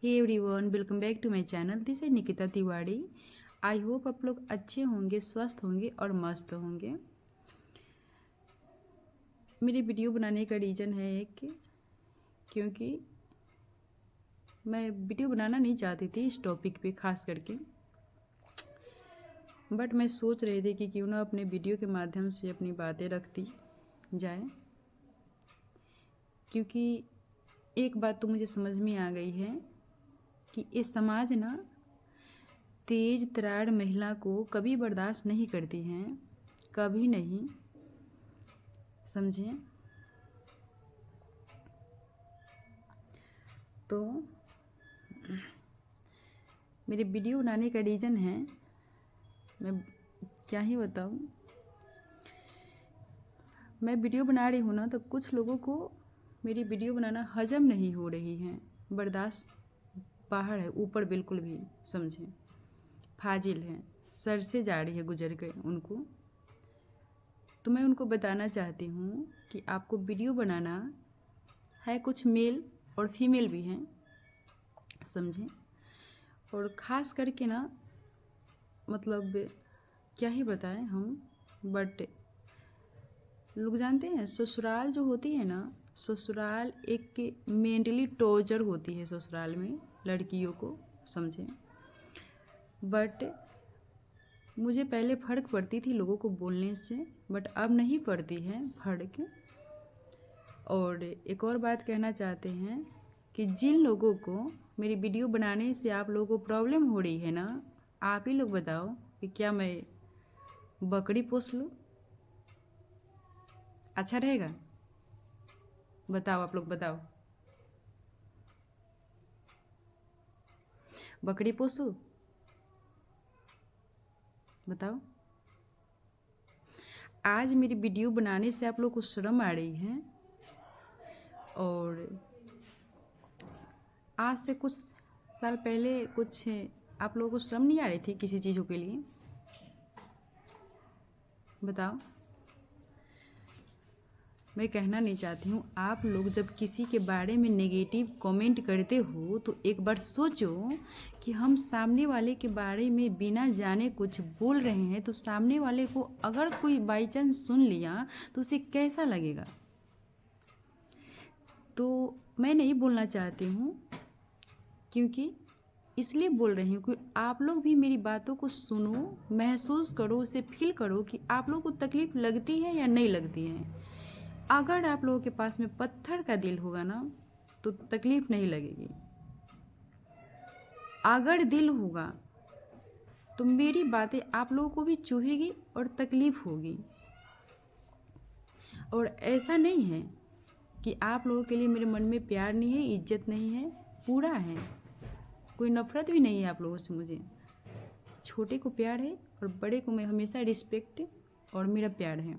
Hey everyone, welcome back to my channel. This is Nikita Tiwari. I hope आप लोग अच्छे होंगे, स्वस्थ होंगे और मस्त होंगे। मेरी वीडियो बनाने का रीज़न है एक, क्योंकि मैं वीडियो बनाना नहीं चाहती थी इस टॉपिक पे खास करके, बट मैं सोच रही थी कि क्यों ना अपने वीडियो के माध्यम से अपनी बातें रखती जाए। क्योंकि एक बात तो मुझे समझ में आ गई है कि ये समाज ना तेज तरार महिला को कभी बर्दाश्त नहीं करती हैं, कभी नहीं, समझे। तो मेरे वीडियो बनाने का रीज़न है, मैं क्या ही बताऊँ। मैं वीडियो बना रही हूँ ना, तो कुछ लोगों को मेरी वीडियो बनाना हजम नहीं हो रही है, बर्दाश्त बाहर है, ऊपर बिल्कुल भी, समझे, फाजिल है, सर से जा रही है, गुजर गए उनको। तो मैं उनको बताना चाहती हूँ कि आपको वीडियो बनाना है, कुछ मेल और फीमेल भी हैं, समझे। और ख़ास करके ना, मतलब क्या ही बताएं हम, बट लोग जानते हैं ससुराल जो होती है ना, ससुराल एक मेंटली टॉर्चर होती है ससुराल में लड़कियों को, समझे। बट मुझे पहले फ़र्क पड़ती थी लोगों को बोलने से, बट अब नहीं पड़ती है फ़र्क। और एक और बात कहना चाहते हैं कि जिन लोगों को मेरी वीडियो बनाने से आप लोगों को प्रॉब्लम हो रही है ना, आप ही लोग बताओ कि क्या मैं बकरी पोस लूँ? अच्छा रहेगा? बताओ, आप लोग बताओ, बकरी पोसूं? बताओ। आज मेरी वीडियो बनाने से आप लोग को शर्म आ रही है, और आज से कुछ साल पहले कुछ आप लोगों को शर्म नहीं आ रही थी किसी चीज़ों के लिए? बताओ। मैं कहना नहीं चाहती हूँ, आप लोग जब किसी के बारे में नेगेटिव कमेंट करते हो तो एक बार सोचो कि हम सामने वाले के बारे में बिना जाने कुछ बोल रहे हैं, तो सामने वाले को अगर कोई बाई चांस सुन लिया तो उसे कैसा लगेगा। तो मैं नहीं बोलना चाहती हूँ, क्योंकि इसलिए बोल रही हूँ कि आप लोग भी मेरी बातों को सुनो, महसूस करो, उसे फील करो कि आप लोगों को तकलीफ़ लगती है या नहीं लगती है। अगर आप लोगों के पास में पत्थर का दिल होगा ना, तो तकलीफ़ नहीं लगेगी। अगर दिल होगा तो मेरी बातें आप लोगों को भी चुभेगी और तकलीफ़ होगी। और ऐसा नहीं है कि आप लोगों के लिए मेरे मन में प्यार नहीं है, इज्जत नहीं है, पूरा है, कोई नफ़रत भी नहीं है आप लोगों से मुझे। छोटे को प्यार है और बड़े को मैं हमेशा रिस्पेक्ट और मेरा प्यार है।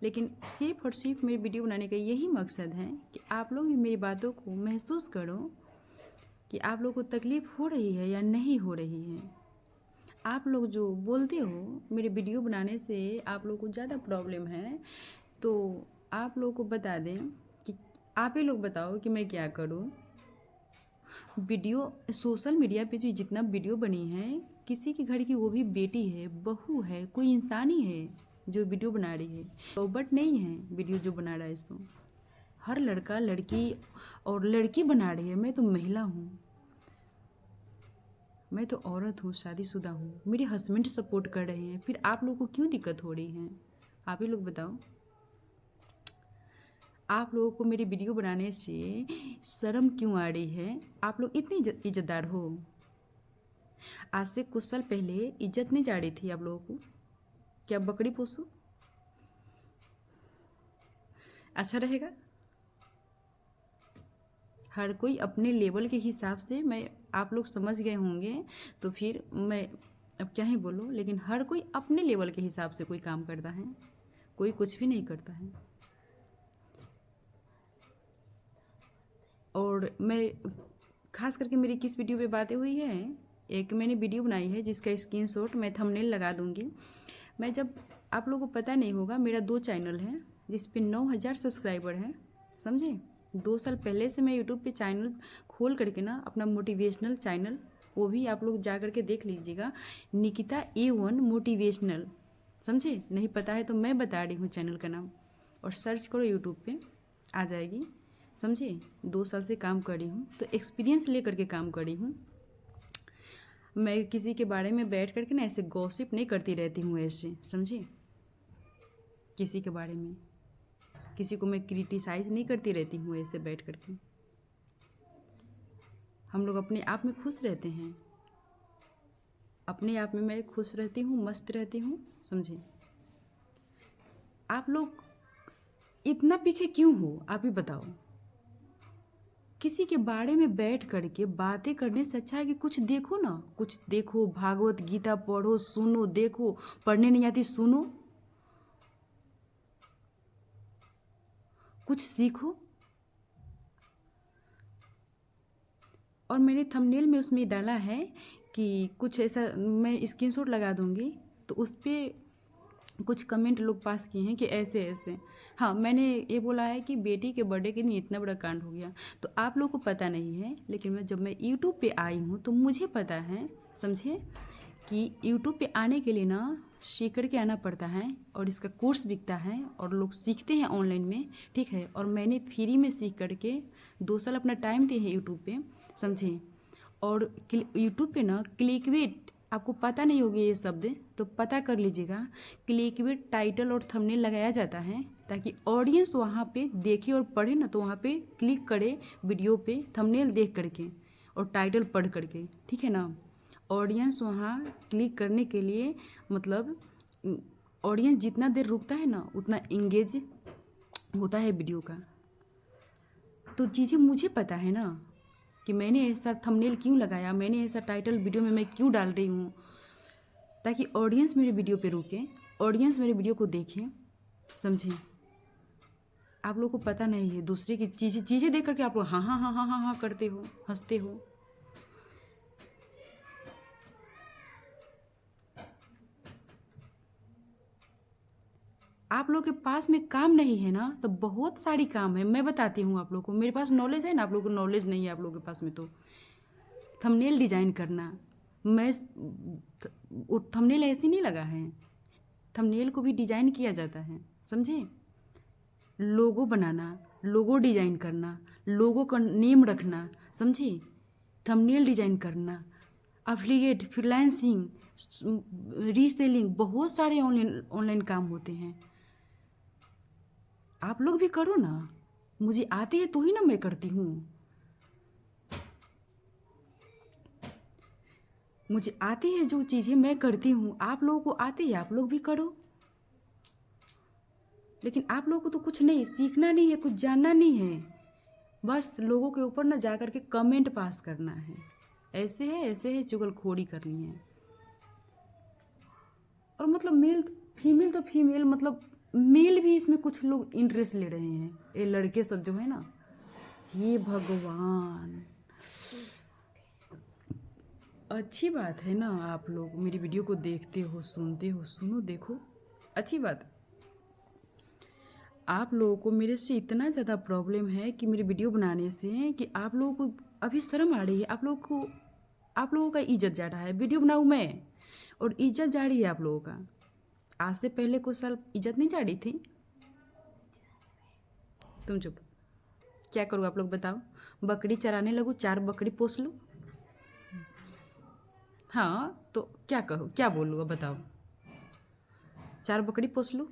लेकिन सिर्फ़ और सिर्फ मेरी वीडियो बनाने का यही मकसद है कि आप लोग भी मेरी बातों को महसूस करो कि आप लोग को तकलीफ़ हो रही है या नहीं हो रही है। आप लोग जो बोलते हो मेरे वीडियो बनाने से आप लोग को ज़्यादा प्रॉब्लम है, तो आप लोग को बता दें कि आप ही लोग बताओ कि मैं क्या करूं। वीडियो सोशल मीडिया पे जो जितना वीडियो बनी है, किसी के घर की वो भी बेटी है, बहू है, कोई इंसान ही है जो वीडियो बना रही है, तो बट नहीं है वीडियो जो बना रहा है इसको हर लड़का लड़की और लड़की बना रही है। मैं तो महिला हूँ, मैं तो औरत हूँ, शादीशुदा हूँ, मेरे हस्बैंड सपोर्ट कर रहे हैं, फिर आप लोगों को क्यों दिक्कत हो रही है? आप ही लोग बताओ। आप लोगों को मेरी वीडियो बनाने से शर्म क्यों आ रही है? आप लोग इतनी इज्जतदार हो। आज से कुछ साल पहले इज्जत नहीं जा रही थी आप लोगों को? क्या बकरी पोसो? अच्छा रहेगा? हर कोई अपने लेवल के हिसाब से, मैं आप लोग समझ गए होंगे, तो फिर मैं अब क्या ही बोलूँ, लेकिन हर कोई अपने लेवल के हिसाब से कोई काम करता है, कोई कुछ भी नहीं करता है। और मैं खास करके मेरी किस वीडियो पे बातें हुई है, एक मैंने वीडियो बनाई है जिसका स्क्रीनशॉट मैं थंबनेल लगा दूँगी। मैं जब, आप लोगों को पता नहीं होगा, मेरा 2 चैनल है जिस पे 9000 सब्सक्राइबर हैं, समझे। 2 साल पहले से मैं यूट्यूब पे चैनल खोल करके ना, अपना मोटिवेशनल चैनल, वो भी आप लोग जा करके देख लीजिएगा, निकिता A1 मोटिवेशनल, समझे? नहीं पता है तो मैं बता रही हूँ चैनल का नाम, और सर्च करो यूट्यूब पे आ जाएगी, समझे? 2 साल से काम कर रही हूँ, तो एक्सपीरियंस ले करके काम कर रही हूँ। मैं किसी के बारे में बैठ करके ना ऐसे गॉसिप नहीं करती रहती हूँ ऐसे, समझे? किसी के बारे में, किसी को मैं क्रिटिसाइज नहीं करती रहती हूँ ऐसे बैठ करके। हम लोग अपने आप में खुश रहते हैं, अपने आप में मैं खुश रहती हूँ, मस्त रहती हूँ, समझे? आप लोग इतना पीछे क्यों हो, आप ही बताओ। किसी के बारे में बैठ करके बातें करने से अच्छा है कि कुछ देखो ना, कुछ देखो, भागवत गीता पढ़ो, सुनो, देखो, पढ़ने नहीं आती सुनो, कुछ सीखो। और मैंने थंबनेल में उसमें डाला है कि कुछ ऐसा, मैं स्क्रीनशॉट लगा दूंगी, तो उस पर कुछ कमेंट लोग पास किए हैं कि ऐसे ऐसे। हाँ, मैंने ये बोला है कि बेटी के बर्थडे के दिन इतना बड़ा कांड हो गया, तो आप लोगों को पता नहीं है, लेकिन जब मैं यूट्यूब पे आई हूँ तो मुझे पता है, समझे? कि यूट्यूब पे आने के लिए ना सीख करके आना पड़ता है, और इसका कोर्स बिकता है और लोग सीखते हैं ऑनलाइन में, ठीक है? और मैंने फ्री में सीख करके 2 साल अपना टाइम दिए हैं यूट्यूब पे, समझे? और यूट्यूब पे ना क्लिकबेट, आपको पता नहीं होगी ये शब्द, तो पता कर लीजिएगा। क्लिकबेट टाइटल और थंबनेल लगाया जाता है ताकि ऑडियंस वहाँ पे देखे और पढ़े ना, तो वहाँ पे क्लिक करे वीडियो पे, थंबनेल देख करके और टाइटल पढ़ करके, ठीक है ना? ऑडियंस वहाँ क्लिक करने के लिए, मतलब ऑडियंस जितना देर रुकता है ना, उतना इंगेज होता है वीडियो का। तो चीज़ें मुझे पता है ना कि मैंने ऐसा थंबनेल क्यों लगाया, मैंने ऐसा टाइटल वीडियो में मैं क्यों डाल रही हूँ, ताकि ऑडियंस मेरे वीडियो पे रुके, ऑडियंस मेरे वीडियो को देखे, समझे? आप लोगों को पता नहीं है, दूसरे की चीज़ें देख करके आप लोग हाँ हाँ हाँ हाँ हाँ हाँ करते हो, हंसते हो। आप लोग के पास में काम नहीं है ना, तो बहुत सारी काम है, मैं बताती हूँ आप लोग को। मेरे पास नॉलेज है ना, आप लोगों को नॉलेज नहीं है आप लोगों के पास में। तो थंबनेल डिजाइन करना, मैं थंबनेल ऐसे नहीं लगा है, थंबनेल को भी डिजाइन किया जाता है, समझे? लोगो बनाना, लोगो डिजाइन करना, लोगो का नेम रखना, समझे? थंबनेल डिजाइन करना, एफिलिएट, फ्रीलांसिंग, रीसेलिंग, बहुत सारे ऑनलाइन काम होते हैं। आप लोग भी करो ना, मुझे आते हैं तो ही ना मैं करती हूँ। मुझे आती है जो चीज़ें मैं करती हूँ, आप लोगों को आती है, आप लोग भी करो। लेकिन आप लोगों को तो कुछ नहीं सीखना नहीं है, कुछ जानना नहीं है, बस लोगों के ऊपर ना जा कर के कमेंट पास करना है, ऐसे है, चुगलखोरी करनी है। और मतलब फीमेल तो फीमेल, मतलब मेल भी इसमें कुछ लोग इंटरेस्ट ले रहे हैं, ये लड़के सब जो है ना, ये भगवान। अच्छी बात है ना, आप लोग मेरी वीडियो को देखते हो, सुनते हो, सुनो, देखो, अच्छी बात। आप लोगों को मेरे से इतना ज़्यादा प्रॉब्लम है कि मेरी वीडियो बनाने से, कि आप लोगों को अभी शर्म आ रही है, आप लोगों का इज्जत जा रहा है। वीडियो बनाऊँ मैं और इज्जत जा रही है आप लोगों का। आज से पहले कुछ साल इज्जत नहीं जा रही थी। तुम चुप, क्या करूँ आप लोग बताओ? बकरी चराने लगूँ, 4 बकरी पोस लूँ? हाँ, तो क्या कहो, क्या बोलूँ अब बताओ? 4 बकरी पोस लूँ?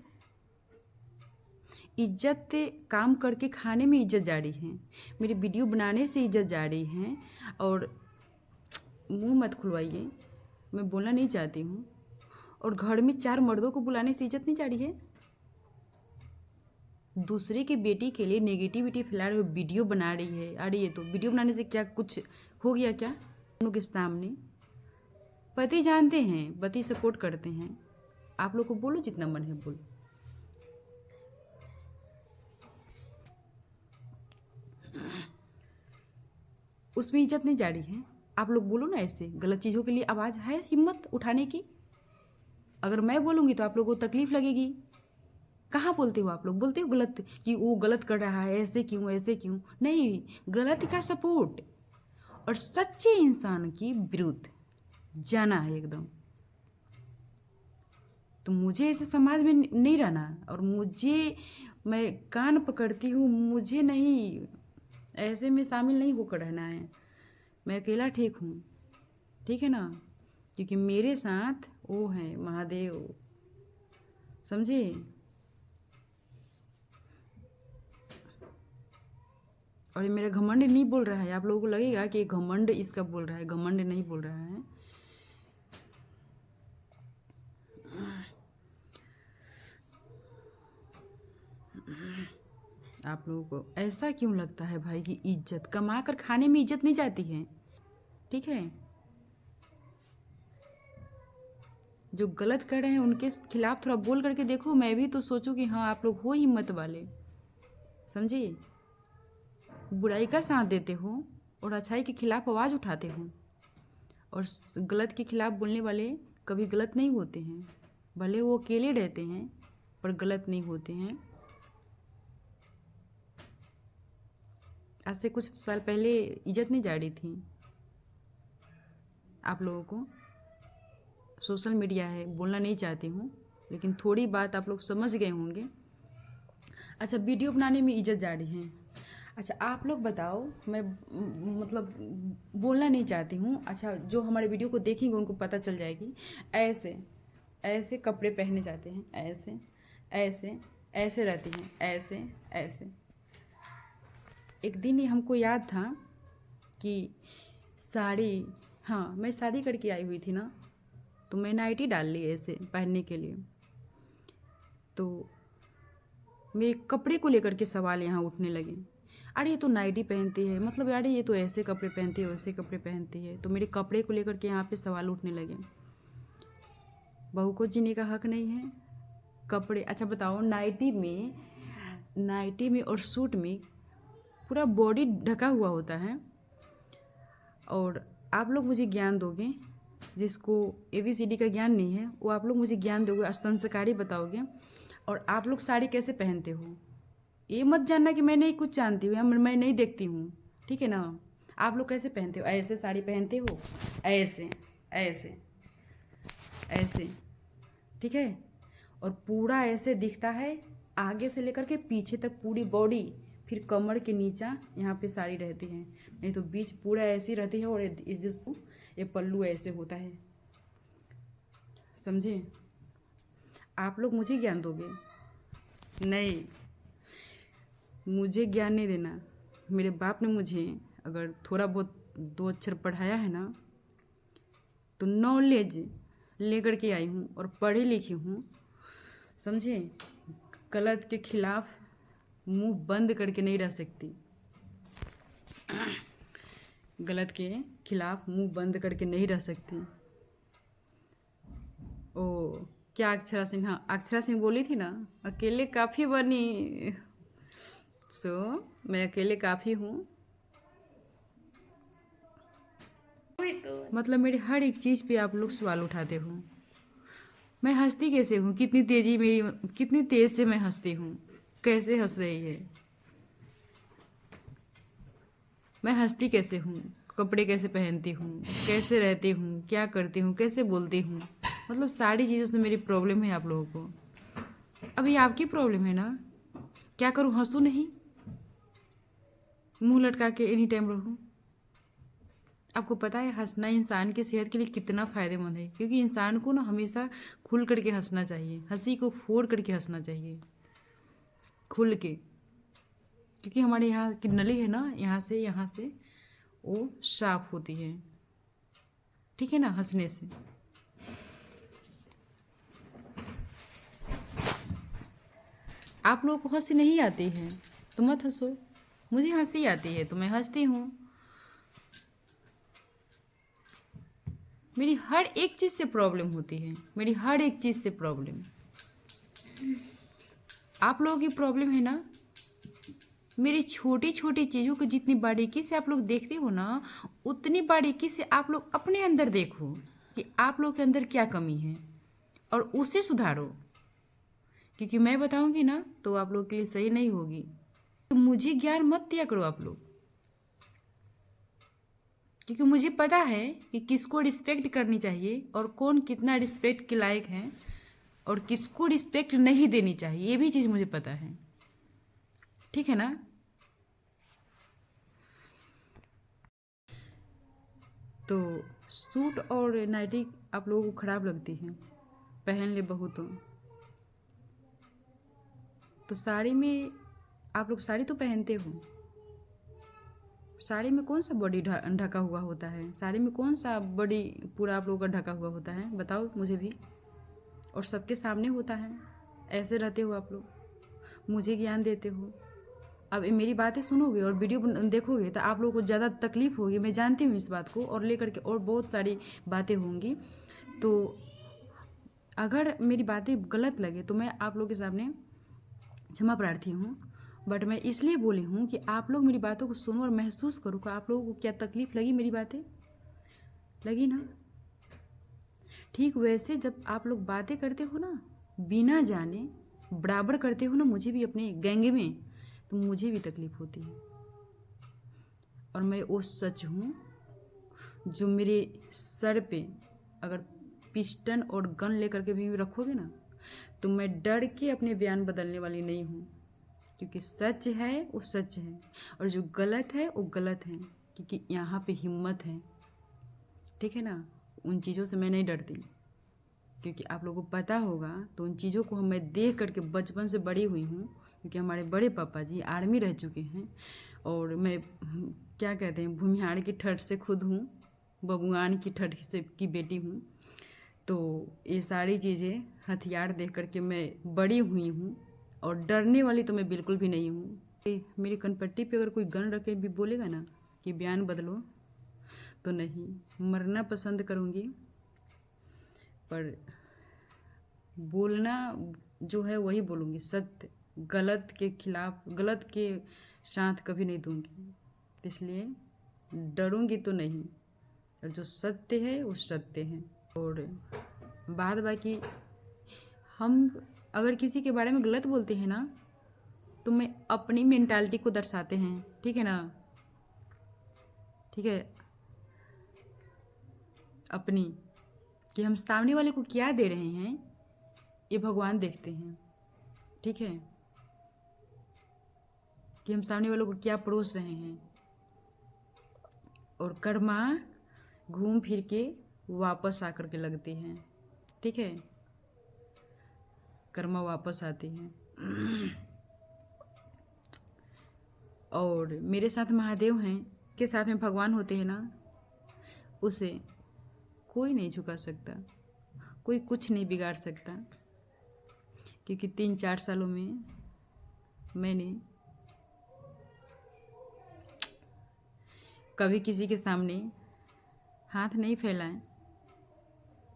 इज्जत काम करके खाने में इज्जत जा रही है, मेरी वीडियो बनाने से इज्जत जा रही है। और मुंह मत खुलवाइए, मैं बोलना नहीं चाहती हूँ। और घर में 4 मर्दों को बुलाने से इज्जत नहीं जा रही है। दूसरे की बेटी के लिए नेगेटिविटी फैला रही हो, वीडियो बना रही है। अरे ये तो वीडियो बनाने से क्या कुछ हो गया क्या? उनके सामने पति जानते हैं, पति सपोर्ट करते हैं। आप लोग को बोलो जितना मन है बोलो। उसमें इज्जत नहीं जा रही है। आप लोग बोलो ना, ऐसे गलत चीज़ों के लिए आवाज़ है हिम्मत उठाने की। अगर मैं बोलूँगी तो आप लोगों को तकलीफ लगेगी। कहाँ बोलते हो आप लोग? बोलते हो गलत कि वो गलत कर रहा है, ऐसे क्यों ऐसे क्यों? नहीं, गलत का सपोर्ट और सच्चे इंसान की विरुद्ध जाना है एकदम। तो मुझे ऐसे समाज में नहीं रहना, और मैं कान पकड़ती हूँ, मुझे नहीं ऐसे में शामिल नहीं होकर रहना है। मैं अकेला ठीक हूँ, ठीक है ना, क्योंकि मेरे साथ वो है महादेव, समझे? और ये मेरा घमंड नहीं बोल रहा है। आप लोगों को लगेगा कि घमंड इसका बोल रहा है, घमंड नहीं बोल रहा है। आप लोगों को ऐसा क्यों लगता है भाई कि इज्जत कमा कर खाने में इज्जत नहीं जाती है? ठीक है, जो गलत कर रहे हैं उनके खिलाफ थोड़ा बोल करके देखो। मैं भी तो सोचूं कि हाँ आप लोग हो हिम्मत वाले, समझे? बुराई का साथ देते हो और अच्छाई के खिलाफ आवाज़ उठाते हो, और गलत के खिलाफ बोलने वाले कभी गलत नहीं होते हैं। भले वो अकेले रहते हैं पर गलत नहीं होते हैं। आज से कुछ साल पहले इज्जत नहीं जा रही थी आप लोगों को। सोशल मीडिया है, बोलना नहीं चाहती हूँ, लेकिन थोड़ी बात आप लोग समझ गए होंगे। अच्छा, वीडियो बनाने में इज्जत जा रही है। अच्छा आप लोग बताओ, मैं मतलब बोलना नहीं चाहती हूँ। अच्छा, जो हमारे वीडियो को देखेंगे उनको पता चल जाएगी। ऐसे ऐसे कपड़े पहने जाते हैं, ऐसे ऐसे ऐसे रहती हैं, ऐसे ऐसे। एक दिन ही हमको याद था कि साड़ी, हाँ मैं शादी करके आई हुई थी ना, तो मैं नाइटी डाल ली ऐसे पहनने के लिए। तो मेरे कपड़े को लेकर के सवाल यहाँ उठने लगे। अरे ये तो नाइटी पहनती है, मतलब अरे ये तो ऐसे कपड़े पहनती है, वैसे कपड़े पहनती है। तो मेरे कपड़े को लेकर के यहाँ पे सवाल उठने लगे। बहू को जीने का हक नहीं है? कपड़े, अच्छा बताओ, नाइटी में और सूट में पूरा बॉडी ढका हुआ होता है, और आप लोग मुझे ज्ञान दोगे, जिसको ABCD का ज्ञान नहीं है वो आप लोग मुझे ज्ञान दोगे, संस्कारी बताओगे। और आप लोग साड़ी कैसे पहनते हो, ये मत जानना कि मैं नहीं कुछ जानती हूँ या मैं नहीं देखती हूँ, ठीक है ना? आप लोग कैसे पहनते हो? ऐसे साड़ी पहनते हो, ऐसे ऐसे ऐसे, ठीक है? और पूरा ऐसे दिखता है, आगे से लेकर के पीछे तक पूरी बॉडी, फिर कमर के नीचा यहाँ पे साड़ी रहती है, नहीं तो बीच पूरा ऐसी रहती है, और ये पल्लू ऐसे होता है, समझे? आप लोग मुझे ज्ञान दोगे? नहीं, मुझे ज्ञान नहीं देना। मेरे बाप ने मुझे अगर थोड़ा बहुत 2 अक्षर पढ़ाया है ना, तो नॉलेज लेकर के आई हूँ और पढ़ी लिखी हूँ, समझे? गलत के खिलाफ मुंह बंद करके नहीं रह सकती, गलत के खिलाफ मुंह बंद करके नहीं रह सकती। ओ क्या अक्षरा सिंह, हाँ अक्षरा सिंह बोली थी ना, अकेले काफ़ी बनी। मैं अकेले काफ़ी हूँ। मतलब मेरी हर एक चीज़ पे आप लोग सवाल उठाते हो। मैं हंसती कैसे हूँ, कितनी तेज़ से मैं हंसती हूँ, कैसे हंस रही है, मैं हंसती कैसे हूँ, कपड़े कैसे पहनती हूँ, कैसे रहती हूँ, क्या करती हूँ, कैसे बोलती हूँ, मतलब सारी चीज़ों से मेरी प्रॉब्लम है आप लोगों को। अभी आपकी प्रॉब्लम है ना, क्या करूँ, हंसूँ नहीं, मुंह लटका के एनी टाइम रहूँ? आपको पता है हंसना इंसान की सेहत के लिए कितना फ़ायदेमंद है, क्योंकि इंसान को ना हमेशा खुल करके हंसना चाहिए, हंसी को फोड़ करके हंसना चाहिए, खुल के। क्योंकि हमारे यहाँ की नली है ना, यहाँ से वो साफ होती है, ठीक है ना, हंसने से। आप लोगों को हंसी नहीं आती है तो मत हंसो, मुझे हंसी आती है तो मैं हंसती हूँ। मेरी हर एक चीज़ से प्रॉब्लम होती है, मेरी हर एक चीज़ से प्रॉब्लम। आप लोगों की प्रॉब्लम है ना, मेरी छोटी छोटी चीज़ों को जितनी बारीकी से आप लोग देखते हो ना, उतनी बारीकी से आप लोग अपने अंदर देखो कि आप लोग के अंदर क्या कमी है, और उसे सुधारो। क्योंकि मैं बताऊंगी ना तो आप लोग के लिए सही नहीं होगी। तो मुझे ज्ञान मत दिया करो आप लोग, क्योंकि मुझे पता है कि किसको रिस्पेक्ट करनी चाहिए और कौन कितना रिस्पेक्ट के लायक है और किसको रिस्पेक्ट नहीं देनी चाहिए, ये भी चीज़ मुझे पता है। ठीक है ना। तो सूट और नाइटी आप लोगों को ख़राब लगती है, पहन ले बहू तो साड़ी में आप लोग साड़ी तो पहनते हो, साड़ी में कौन सा बॉडी ढका हुआ होता है, साड़ी में कौन सा बॉडी पूरा आप लोगों का ढका हुआ होता है, बताओ मुझे भी। और सबके सामने होता है, ऐसे रहते हो आप लोग, मुझे ज्ञान देते हो। अब मेरी बातें सुनोगे और वीडियो देखोगे तो आप लोगों को ज़्यादा तकलीफ होगी, मैं जानती हूँ इस बात को, और लेकर के और बहुत सारी बातें होंगी। तो अगर मेरी बातें गलत लगे तो मैं आप लोगों के सामने क्षमा प्रार्थी हूँ, बट मैं इसलिए बोली हूँ कि आप लोग मेरी बातों को सुनो और महसूस करो कि आप लोगों को क्या तकलीफ़ लगी, मेरी बातें लगी ना। ठीक वैसे जब आप लोग बातें करते हो ना बिना जाने, बराबर करते हो ना मुझे भी अपने गैंग में, तो मुझे भी तकलीफ़ होती है। और मैं वो सच हूँ जो मेरे सर पे अगर पिस्टन और गन लेकर के भी रखोगे ना तो मैं डर के अपने बयान बदलने वाली नहीं हूँ, क्योंकि सच है वो सच है और जो गलत है वो गलत है, क्योंकि यहाँ पे हिम्मत है। ठीक है ना। उन चीज़ों से मैं नहीं डरती, क्योंकि आप लोगों को पता होगा तो उन चीज़ों को मैं देख करके बचपन से बड़ी हुई हूँ, क्योंकि हमारे बड़े पापा जी आर्मी रह चुके हैं और मैं क्या कहते हैं भूमिहार की ठट से खुद हूँ, बबुआन की ठट से की बेटी हूँ। तो ये सारी चीज़ें हथियार देख करके मैं बड़ी हुई हूँ और डरने वाली तो मैं बिल्कुल भी नहीं हूँ। मेरी कनपट्टी पे अगर कोई गन रख के भी बोलेगा ना कि बयान बदलो तो नहीं, मरना पसंद करूँगी, पर बोलना जो है वही बोलूँगी, सत्य। गलत के खिलाफ, गलत के साथ कभी नहीं दूँगी, इसलिए डरूँगी तो नहीं, और जो सत्य है वो सत्य है। और बाद बाकी हम अगर किसी के बारे में गलत बोलते हैं ना तो मैं अपनी मेंटालिटी को दर्शाते हैं। ठीक है ना। ठीक है, अपनी, कि हम सामने वाले को क्या दे रहे हैं ये भगवान देखते हैं। ठीक है, कि हम सामने वालों को क्या परोस रहे हैं, और कर्मा घूम फिर के वापस आकर के लगती है। ठीक है, कर्मा वापस आती है। और मेरे साथ महादेव हैं, के साथ में भगवान होते हैं ना, उसे कोई नहीं झुका सकता, कोई कुछ नहीं बिगाड़ सकता, क्योंकि 3-4 सालों में मैंने कभी किसी के सामने हाथ नहीं फैलाए।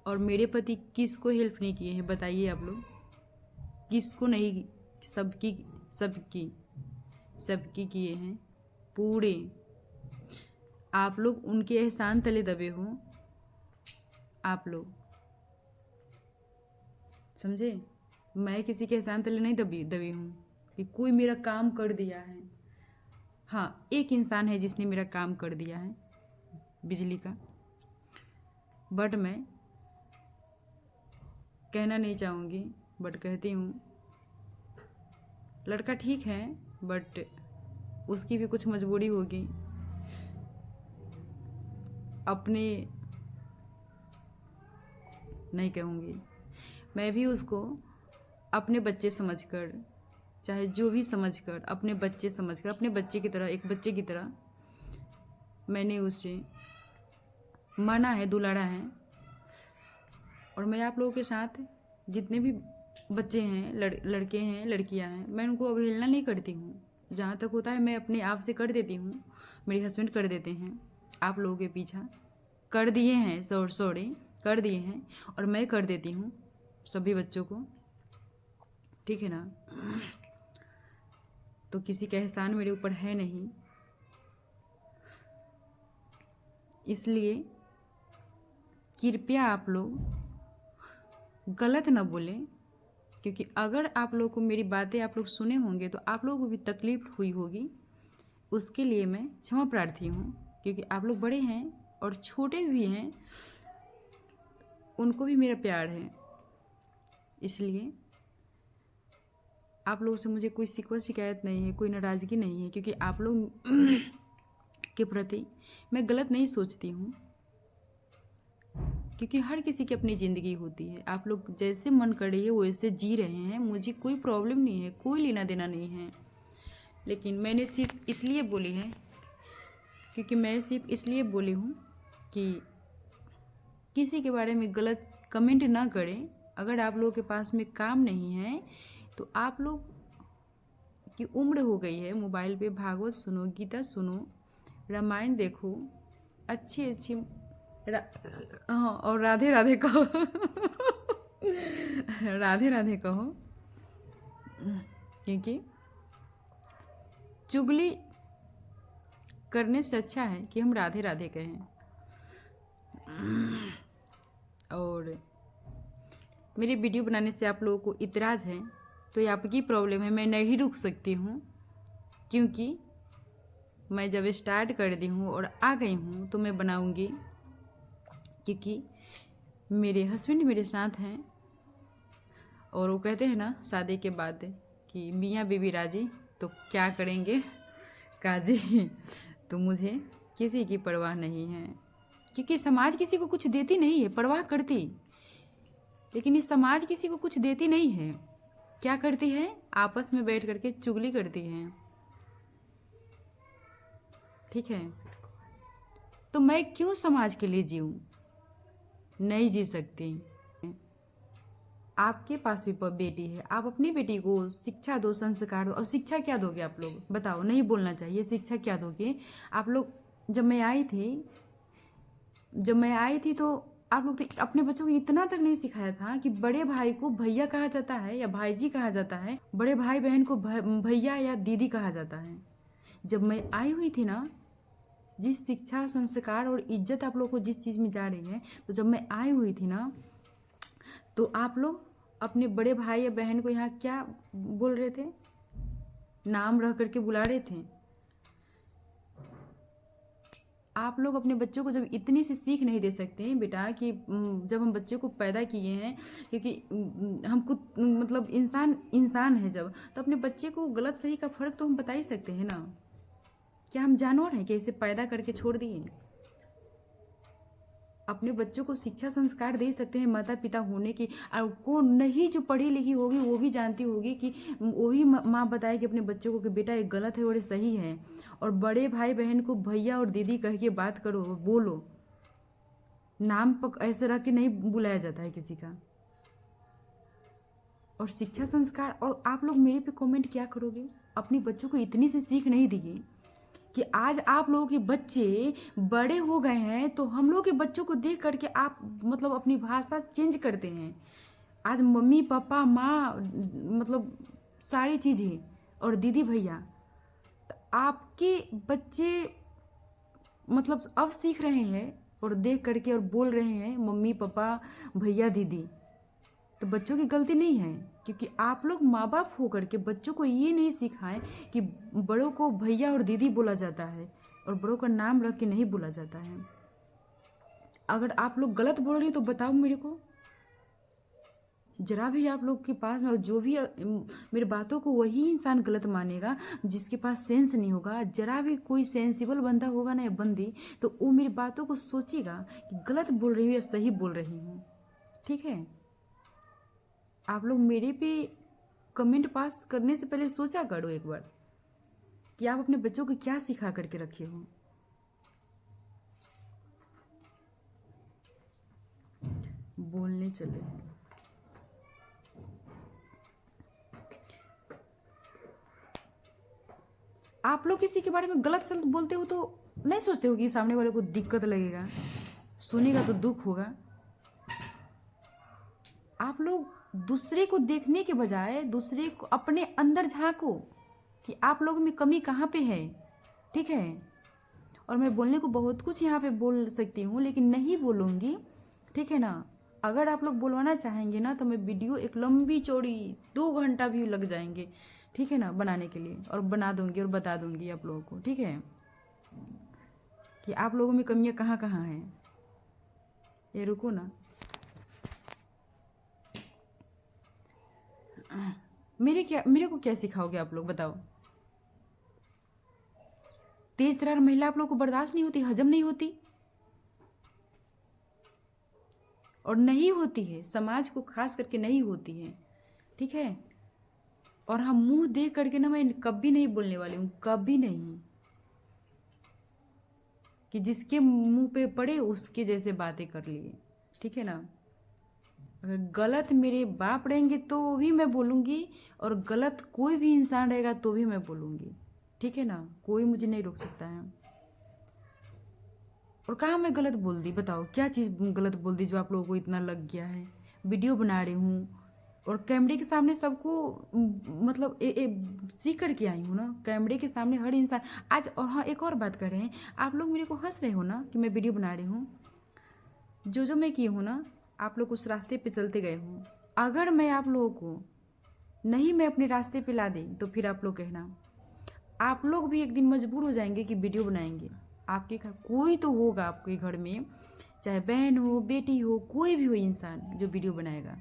और मेरे पति किसको हेल्प नहीं किए हैं बताइए आप लोग, किसको नहीं, सबकी सबकी सबकी किए हैं पूरे। आप लोग उनके एहसान तले दबे हो, आप लोग समझे। मैं किसी के एहसान तले नहीं दबी हूँ कि कोई मेरा काम कर दिया है। हाँ, एक इंसान है जिसने मेरा काम कर दिया है, बिजली का, बट मैं कहना नहीं चाहूँगी, बट कहती हूँ लड़का ठीक है, बट उसकी भी कुछ मजबूरी होगी। अपने नहीं कहूँगी, मैं भी उसको अपने बच्चे समझकर, चाहे जो भी समझकर, अपने बच्चे समझकर, अपने बच्चे की तरह, एक बच्चे की तरह मैंने उसे माना है, दुलारा है। और मैं आप लोगों के साथ जितने भी बच्चे हैं, लड़के हैं, लड़कियां हैं, मैं उनको अवहेलना नहीं करती हूँ। जहाँ तक होता है मैं अपने आप से कर देती हूँ, मेरे हस्बैंड कर देते हैं, आप लोगों के पीछा कर दिए हैं, सॉरी कर दिए हैं, और मैं कर देती हूँ सभी बच्चों को। ठीक है ना। तो किसी का एहसान मेरे ऊपर है नहीं, इसलिए कृपया आप लोग गलत ना बोलें क्योंकि अगर आप लोग को मेरी बातें आप लोग सुने होंगे तो आप लोगों को भी तकलीफ हुई होगी, उसके लिए मैं क्षमा प्रार्थी हूँ। क्योंकि आप लोग बड़े हैं और छोटे भी हैं, उनको भी मेरा प्यार है, इसलिए आप लोगों से मुझे कोई शिकवा शिकायत नहीं है, कोई नाराज़गी नहीं है। क्योंकि आप लोग के प्रति मैं गलत नहीं सोचती हूँ, क्योंकि हर किसी की अपनी ज़िंदगी होती है। आप लोग जैसे मन कर रही है वैसे जी रहे हैं, मुझे कोई प्रॉब्लम नहीं है, कोई लेना देना नहीं है। लेकिन मैंने सिर्फ इसलिए बोली है, क्योंकि मैं सिर्फ इसलिए बोली हूँ कि किसी के बारे में गलत कमेंट ना करें। अगर आप लोगों के पास में काम नहीं है तो आप लोग की उम्र हो गई है, मोबाइल पे भागवत सुनो, गीता सुनो, रामायण देखो, अच्छी अच्छी हाँ, और राधे राधे कहो राधे राधे कहो, क्योंकि चुगली करने से अच्छा है कि हम राधे राधे कहें। और मेरी वीडियो बनाने से आप लोगों को इतराज़ है तो ये आपकी प्रॉब्लम है, मैं नहीं रुक सकती हूँ। क्योंकि मैं जब स्टार्ट कर दी हूँ और आ गई हूँ तो मैं बनाऊँगी, क्योंकि मेरे हस्बैंड मेरे साथ हैं। और वो कहते हैं ना शादी के बाद कि मियाँ बीवी राजी तो क्या करेंगे काजी। तो मुझे किसी की परवाह नहीं है, क्योंकि समाज किसी को कुछ देती नहीं है, परवाह करती, लेकिन इस समाज किसी को कुछ देती नहीं है। क्या करती है? आपस में बैठ करके चुगली करती है। ठीक है, तो मैं क्यों समाज के लिए जीऊं? नहीं जी सकती। आपके पास भी बेटी है, आप अपनी बेटी को शिक्षा दो, संस्कार दो। और शिक्षा क्या दोगे आप लोग? बताओ, नहीं बोलना चाहिए। शिक्षा क्या दोगे आप लोग? जब मैं आई थी तो आप लोग तो अपने बच्चों को इतना तक नहीं सिखाया था कि बड़े भाई को भैया कहा जाता है या भाईजी कहा जाता है, बड़े भाई बहन को भैया या दीदी कहा जाता है। जब मैं आई हुई थी ना, जिस शिक्षा, संस्कार और इज्जत आप लोग को जिस चीज़ में जा रही है, तो जब मैं आई हुई थी ना तो आप लोग अपने बड़े भाई या बहन को यहाँ क्या बोल रहे थे? नाम रह करके बुला रहे थे। आप लोग अपने बच्चों को जब इतनी सी सीख नहीं दे सकते हैं बेटा कि जब हम बच्चे को पैदा किए हैं, क्योंकि हम खुद मतलब इंसान है जब, तो अपने बच्चे को गलत सही का फ़र्क तो हम बता ही सकते हैं ना। क्या हम जानवर हैं कि इसे पैदा करके छोड़ दिए? अपने बच्चों को शिक्षा संस्कार दे सकते हैं माता पिता होने की। और को नहीं जो पढ़ी लिखी होगी वो भी जानती होगी कि वो भी माँ बताएगी अपने बच्चों को कि बेटा ये गलत है और ये सही है। और बड़े भाई बहन को भैया और दीदी कह के बात करो, बोलो। नाम ऐसे रख के नहीं बुलाया जाता है किसी का। और शिक्षा संस्कार, और आप लोग मेरे पे कमेंट क्या करोगे? अपने बच्चों को इतनी सी सीख नहीं दी कि आज आप लोगों के बच्चे बड़े हो गए हैं तो हम लोग के बच्चों को देख करके आप मतलब अपनी भाषा चेंज करते हैं। आज मम्मी पापा माँ मतलब सारी चीज़ें और दीदी भैया, तो आपके बच्चे मतलब अब सीख रहे हैं और देख करके और बोल रहे हैं मम्मी पापा भैया दीदी। तो बच्चों की गलती नहीं है, क्योंकि आप लोग माँ बाप होकर के बच्चों को ये नहीं सिखाएं कि बड़ों को भैया और दीदी बोला जाता है और बड़ों का नाम रख के नहीं बोला जाता है। अगर आप लोग गलत बोल रहे हैं तो बताओ मेरे को। जरा भी आप लोग के पास में जो भी मेरी बातों को वही इंसान गलत मानेगा जिसके पास सेंस नहीं होगा। जरा भी कोई सेंसिबल बंदा होगा ना या बंदी, तो वो मेरी बातों को सोचेगा कि गलत बोल रही हूँ या सही बोल रही हूँ। ठीक है, आप लोग मेरे पे कमेंट पास करने से पहले सोचा करो एक बार कि आप अपने बच्चों को क्या सिखा करके रखे हो। बोलने चले हैं, आप लोग किसी के बारे में गलत सलत बोलते हो तो नहीं सोचते हो कि सामने वाले को दिक्कत लगेगा, सुनेगा तो दुख होगा। आप लोग दूसरे को देखने के बजाय दूसरे को अपने अंदर झांको कि आप लोगों में कमी कहाँ पे है। ठीक है, और मैं बोलने को बहुत कुछ यहाँ पे बोल सकती हूँ लेकिन नहीं बोलूँगी। ठीक है ना, अगर आप लोग बुलवाना चाहेंगे ना तो मैं वीडियो एक लंबी चौड़ी 2 घंटा भी लग जाएंगे, ठीक है ना, बनाने के लिए, और बना दूंगी और बता दूंगी आप लोगों को, ठीक है, कि आप लोगों में कमियां कहाँ कहाँ हैं। ये रुको ना, मेरे को क्या सिखाओगे आप लोग, बताओ। तेज तर्रार महिला आप लोग को बर्दाश्त नहीं होती, हजम नहीं होती, और नहीं होती है, समाज को खास करके नहीं होती है, ठीक है। और हम मुंह देख करके ना, मैं कभी नहीं बोलने वाली हूँ, कभी नहीं, कि जिसके मुंह पे पड़े उसके जैसे बातें कर लिए, ठीक है ना। अगर गलत मेरे बाप रहेंगे तो भी मैं बोलूँगी, और गलत कोई भी इंसान रहेगा तो भी मैं बोलूँगी, ठीक है ना, कोई मुझे नहीं रोक सकता है। और कहाँ मैं गलत बोल दी, बताओ, क्या चीज़ गलत बोल दी जो आप लोगों को इतना लग गया है। वीडियो बना रही हूँ और कैमरे के सामने सबको मतलब सीख कर के आई हूँ ना, कैमरे के सामने हर इंसान। आज हाँ, एक और बात कर रहे हैं आप लोग, मेरे को हंस रहे हो ना कि मैं वीडियो बना रही हूँ। जो मैं की हूँ ना, आप लोग उस रास्ते पे चलते गए हो। अगर मैं आप लोगों को नहीं मैं अपने रास्ते पे ला दी तो फिर आप लोग कहना, आप लोग भी एक दिन मजबूर हो जाएंगे कि वीडियो बनाएंगे। आपके घर कोई तो होगा, आपके घर में चाहे बहन हो, बेटी हो, कोई भी हो इंसान जो वीडियो बनाएगा।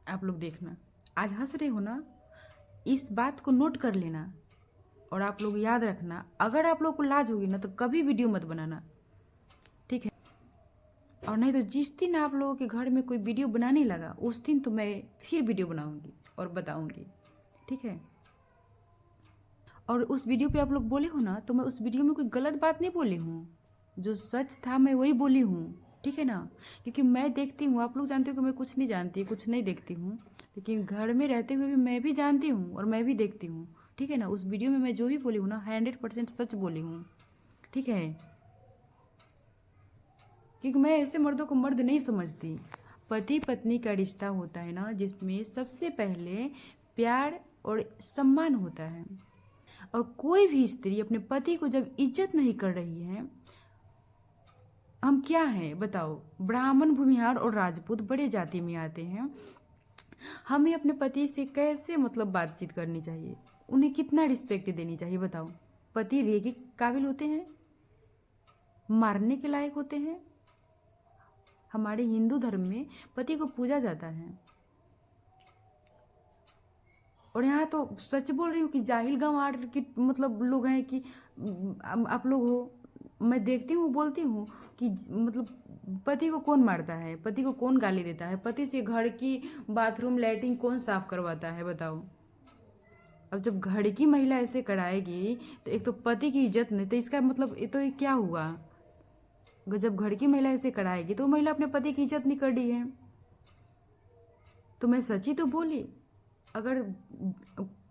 आप लोग देखना, आज हंस रहे हो ना, इस बात को नोट कर लेना, और आप लोग याद रखना, अगर आप लोग को लाज होगी ना तो कभी वीडियो मत बनाना, ठीक है। और नहीं तो जिस दिन आप लोगों के घर में कोई वीडियो बनाने लगा, उस दिन तो मैं फिर वीडियो बनाऊंगी और बताऊंगी, ठीक है। और उस वीडियो पे आप लोग बोले हो ना, तो मैं उस वीडियो में कोई गलत बात नहीं बोली हूँ, जो सच था मैं वही बोली हूँ, ठीक है ना। क्योंकि मैं देखती हूँ, आप लोग जानते हो कि मैं कुछ नहीं जानती, कुछ नहीं देखती हूँ, लेकिन घर में रहते हुए भी मैं भी जानती हूँ और मैं भी देखती हूँ, ठीक है ना। उस वीडियो में मैं जो भी बोली हूँ ना, 100% सच बोली हूँ, ठीक है। क्योंकि मैं ऐसे मर्दों को मर्द नहीं समझती। पति पत्नी का रिश्ता होता है ना, जिसमें सबसे पहले प्यार और सम्मान होता है। और कोई भी स्त्री अपने पति को जब इज्जत नहीं कर रही है, हम क्या हैं बताओ, ब्राह्मण, भूमिहार और राजपूत बड़े जाति में आते हैं। हमें अपने पति से कैसे मतलब बातचीत करनी चाहिए, उन्हें कितना रिस्पेक्ट देनी चाहिए, बताओ। पति रेगे काबिल होते हैं, मारने के लायक होते हैं। हमारे हिंदू धर्म में पति को पूजा जाता है। और यहाँ तो सच बोल रही हूँ कि जाहिल गंवार की मतलब लोग हैं कि आप लोग हो। मैं देखती हूँ, बोलती हूँ कि मतलब पति को कौन मारता है, पति को कौन गाली देता है, पति से घर की बाथरूम लैट्रिन कौन साफ करवाता है, बताओ। अब जब घर की महिला ऐसे कराएगी तो एक तो पति की इज्जत नहीं, तो इसका मतलब ये तो ये क्या हुआ। जब घर की महिला ऐसे कराएगी तो महिला अपने पति की इज्जत नहीं कर रही है। तो मैं सच्ची तो बोली। अगर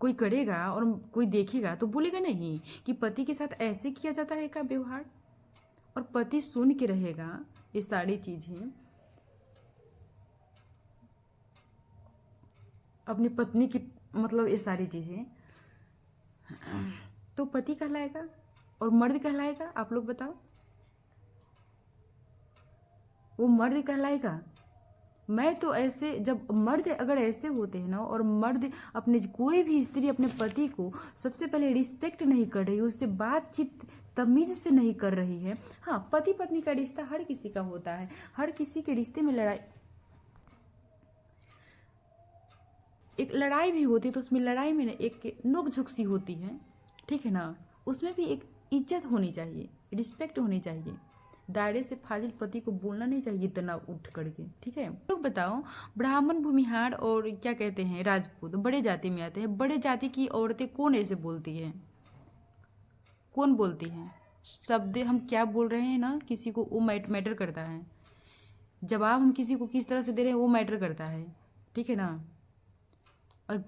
कोई करेगा और कोई देखेगा तो बोलेगा नहीं कि पति के साथ ऐसे किया जाता है का व्यवहार, और पति सुन के रहेगा ये सारी चीजें, अपनी पत्नी की मतलब ये सारी चीजें, तो पति कहलाएगा और मर्द कहलाएगा। आप लोग बताओ, वो मर्द कहलाएगा। मैं तो ऐसे, जब मर्द अगर ऐसे होते हैं ना, और मर्द अपने कोई भी स्त्री अपने पति को सबसे पहले रिस्पेक्ट नहीं कर रही, उससे बातचीत तमीज से नहीं कर रही है। हाँ, पति पत्नी का रिश्ता हर किसी का होता है, हर किसी के रिश्ते में एक लड़ाई भी होती है, तो उसमें लड़ाई में ना एक नोक झोंक सी होती है, ठीक है ना। उसमें भी एक इज्जत होनी चाहिए, रिस्पेक्ट होनी चाहिए। दायरे से फाजिल पति को बोलना नहीं चाहिए इतना उठ करके, ठीक है। लोग बताओ, ब्राह्मण, भूमिहार और क्या कहते हैं राजपूत बड़े जाति में आते हैं। बड़े जाति की औरतें कौन ऐसे बोलती है, कौन बोलती हैं। शब्द हम क्या बोल रहे हैं ना, किसी को वो मैटर करता है। जवाब हम किसी को किस तरह से दे रहे हैं वो मैटर करता है, ठीक है ना। और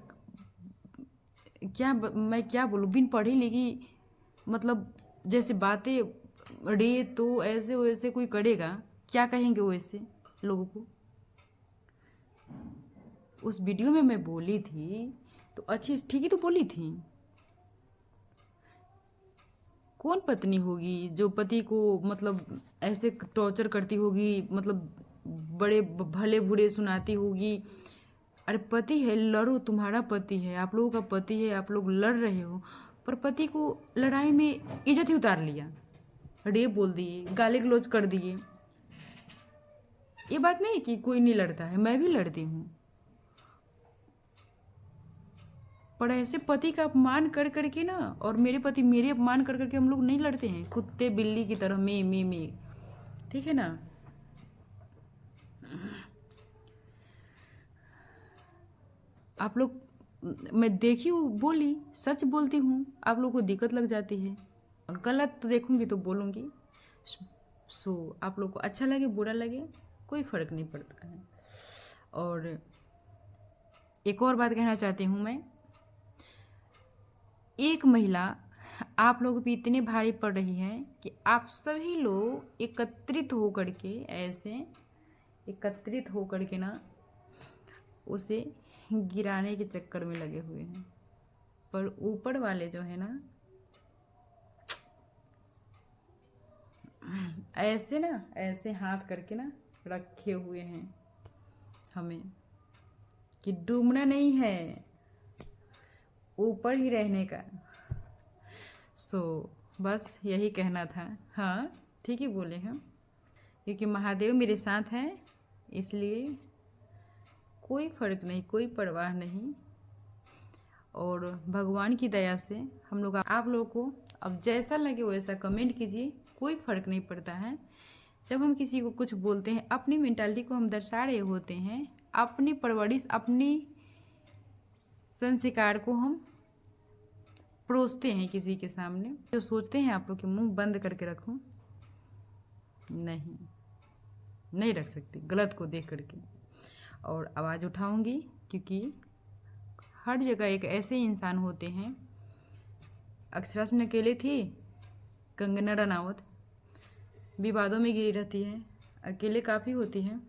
मैं क्या बोलूँ, बिन पढ़ी लिखी मतलब जैसे बातें रे तो ऐसे वैसे कोई करेगा, क्या कहेंगे वो ऐसे लोगों को। उस वीडियो में मैं बोली थी तो अच्छी ठीक ही तो बोली थी। कौन पत्नी होगी जो पति को मतलब ऐसे टॉर्चर करती होगी, मतलब बड़े भले बुरे सुनाती होगी। अरे पति है, लड़ो, तुम्हारा पति है, आप लोगों का पति है, आप लोग लड़ रहे हो, पर पति को लड़ाई में इज्जत ही उतार लिया, रेप बोल दिए, गाली गलौज कर दिए। ये बात नहीं कि कोई नहीं लड़ता है, मैं भी लड़ती हूँ, पर ऐसे पति का अपमान कर करके ना, और मेरे पति मेरे अपमान कर करके हम लोग नहीं लड़ते हैं कुत्ते बिल्ली की तरह, मैं, ठीक है ना। आप लोग, मैं देखी हूँ, बोली, सच बोलती हूँ, आप लोगों को दिक्कत लग जाती है। गलत तो देखूंगी तो बोलूँगी। सो आप लोग को अच्छा लगे बुरा लगे कोई फ़र्क नहीं पड़ता है। और एक और बात कहना चाहती हूँ मैं, एक महिला आप लोग पे इतने भारी पड़ रही है कि आप सभी लोग एकत्रित होकर के, ऐसे एकत्रित होकर के ना उसे गिराने के चक्कर में लगे हुए हैं। पर ऊपर वाले जो है ना, ऐसे हाथ करके ना रखे हुए हैं हमें कि डूबना नहीं है, ऊपर ही रहने का। बस यही कहना था। हाँ ठीक ही बोले हम, क्योंकि महादेव मेरे साथ हैं, इसलिए कोई फ़र्क नहीं, कोई परवाह नहीं। और भगवान की दया से हम लोग, आप लोगों को अब जैसा लगे वैसा कमेंट कीजिए, कोई फ़र्क नहीं पड़ता है। जब हम किसी को कुछ बोलते हैं, अपनी मेंटालिटी को हम दर्शा रहे होते हैं, अपनी परवरिश, अपनी संस्कार को हम परोसते हैं किसी के सामने। जो सोचते हैं आप लोग कि मुंह बंद करके रखूं, नहीं रख सकती गलत को देख करके। और आवाज़ उठाऊंगी, क्योंकि हर जगह एक ऐसे इंसान होते हैं। अक्षरा सिंह अकेले थी, कंगना रनावत विवादों में घिरी रहती है, अकेले काफ़ी होती हैं।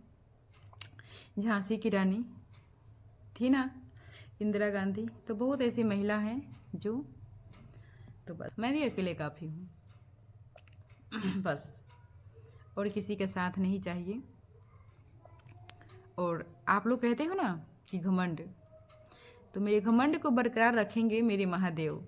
झांसी की रानी थी ना, इंदिरा गांधी, तो बहुत ऐसी महिला हैं जो, तो बस मैं भी अकेले काफ़ी हूँ बस, और किसी का साथ नहीं चाहिए। और आप लोग कहते हो ना कि घमंड, तो मेरे घमंड को बरकरार रखेंगे मेरे महादेव।